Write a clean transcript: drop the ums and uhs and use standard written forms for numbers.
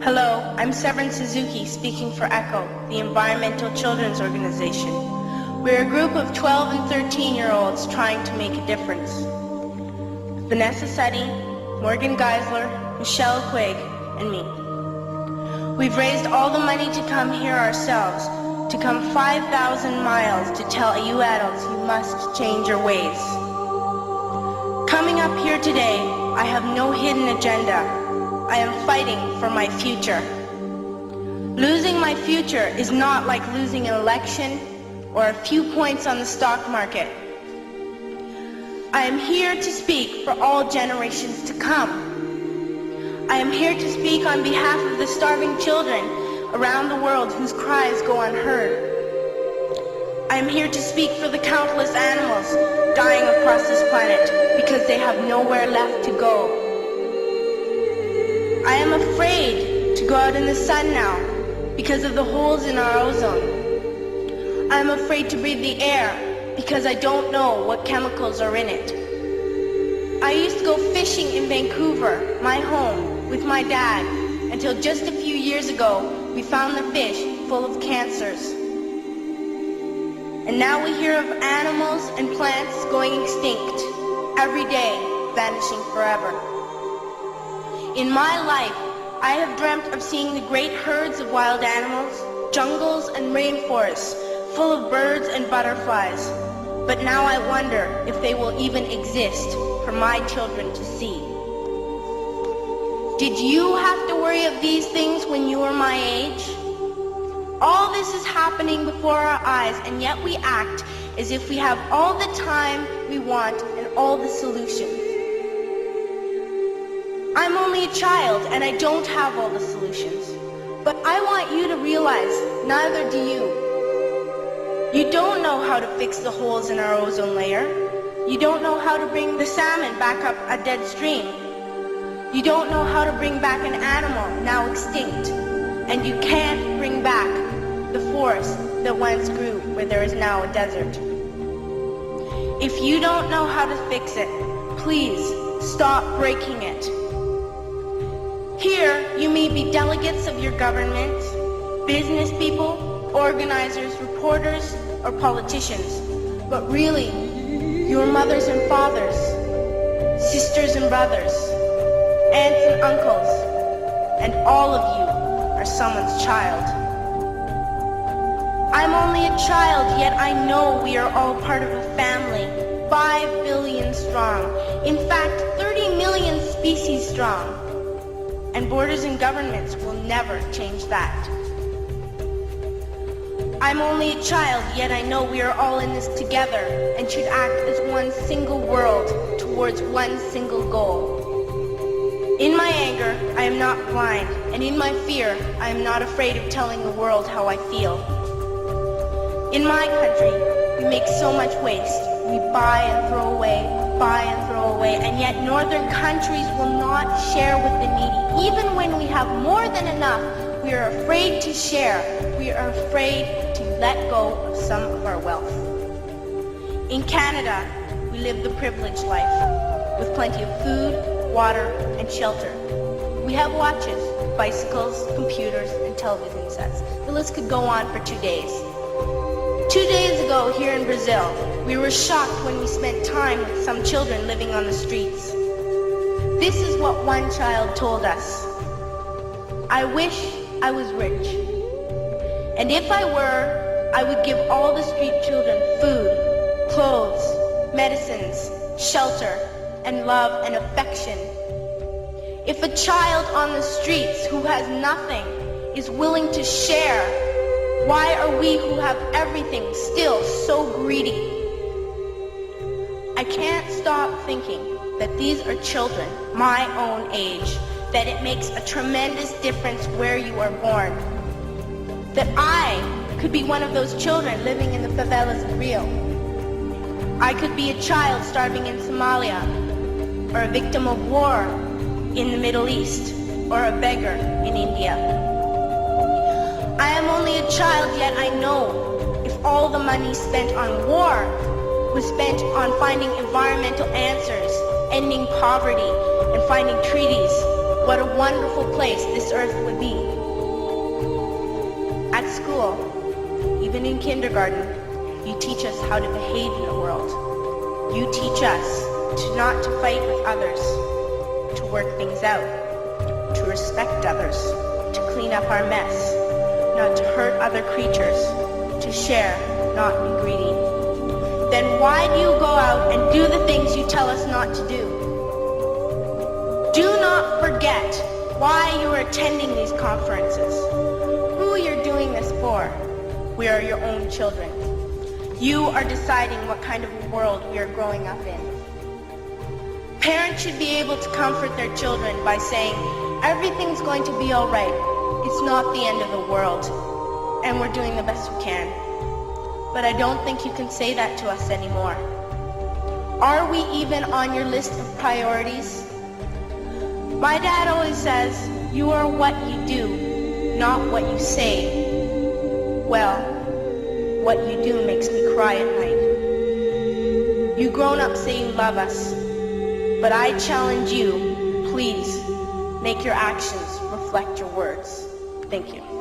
Hello, I'm Severin Suzuki speaking for ECHO, the Environmental Children's Organization. We're a group of 12 and 13-year-olds trying to make a difference. Vanessa Suddy, Morgan Geisler, Michelle Quigg, and me. We've raised all the money to come here ourselves, to come 5,000 miles to tell you adults you must change your ways. Coming up here today, I have no hidden agenda. I am fighting for my future. Losing my future is not like losing an election or a few points on the stock market. I am here to speak for all generations to come. I am here to speak on behalf of the starving children around the world whose cries go unheard. I am here to speak for the countless animals dying across this planet because they have nowhere left to go. I am afraid to go out in the sun now because of the holes in our ozone. I am afraid to breathe the air because I don't know what chemicals are in it. I used to go fishing in Vancouver, my home, with my dad, until just a few years ago we found the fish full of cancers. And now we hear of animals and plants going extinct, every day vanishing forever. In my life, I have dreamt of seeing the great herds of wild animals, jungles and rainforests full of birds and butterflies. But now I wonder if they will even exist for my children to see. Did you have to worry of these things when you were my age? All this is happening before our eyes, and yet we act as if we have all the time we want and all the solutions. I'm only a child and I don't have all the solutions. But I want you to realize, neither do you. You don't know how to fix the holes in our ozone layer. You don't know how to bring the salmon back up a dead stream. You don't know how to bring back an animal now extinct. And you can't bring back the forest that once grew where there is now a desert. If you don't know how to fix it, please stop breaking it. Here, you may be delegates of your government, business people, organizers, reporters, or politicians, but really, your mothers and fathers, sisters and brothers, aunts and uncles, and all of you are someone's child. I'm only a child, yet I know we are all part of a family, 5 billion strong, in fact, 30 million species strong. And borders and governments will never change that. I'm only a child, yet I know we are all in this together and should act as one single world towards one single goal. In my anger, I am not blind, and in my fear, I am not afraid of telling the world how I feel. In my country, we make so much waste. We buy and throw away, and yet northern countries will not share with the needy. Even when we have more than enough, we are afraid to share. We are afraid to let go of some of our wealth. In Canada, we live the privileged life, with plenty of food, water, and shelter. We have watches, bicycles, computers, and television sets. The list could go on for 2 days. 2 days ago, here in Brazil, we were shocked when we spent time with some children living on the streets. This is what one child told us. I wish I was rich. And if I were, I would give all the street children food, clothes, medicines, shelter, and love and affection. If a child on the streets who has nothing is willing to share, why are we who have everything still so greedy? I can't stop thinking that these are children my own age, that it makes a tremendous difference where you are born. That I could be one of those children living in the favelas of Rio. I could be a child starving in Somalia, or a victim of war in the Middle East, or a beggar in India. I am only a child, yet I know if all the money spent on war was spent on finding environmental answers, ending poverty, and finding treaties what a wonderful place this earth would be. At school, even in kindergarten, you teach us how to behave in the world. You teach us not to fight with others, to work things out, to respect others, to clean up our mess, not to hurt other creatures, to share, not be greedy. Then why do you go out and do the things you tell us not to do? Do not forget why you are attending these conferences, who you're doing this for. We are your own children. You are deciding what kind of world we are growing up in. Parents should be able to comfort their children by saying, everything's going to be all right. It's not the end of the world, and we're doing the best we can. But I don't think you can say that to us anymore. Are we even on your list of priorities? My dad always says, you are what you do, not what you say. Well, what you do makes me cry at night. You grown-ups say you love us, but I challenge you, please, make your actions reflect your words. Thank you.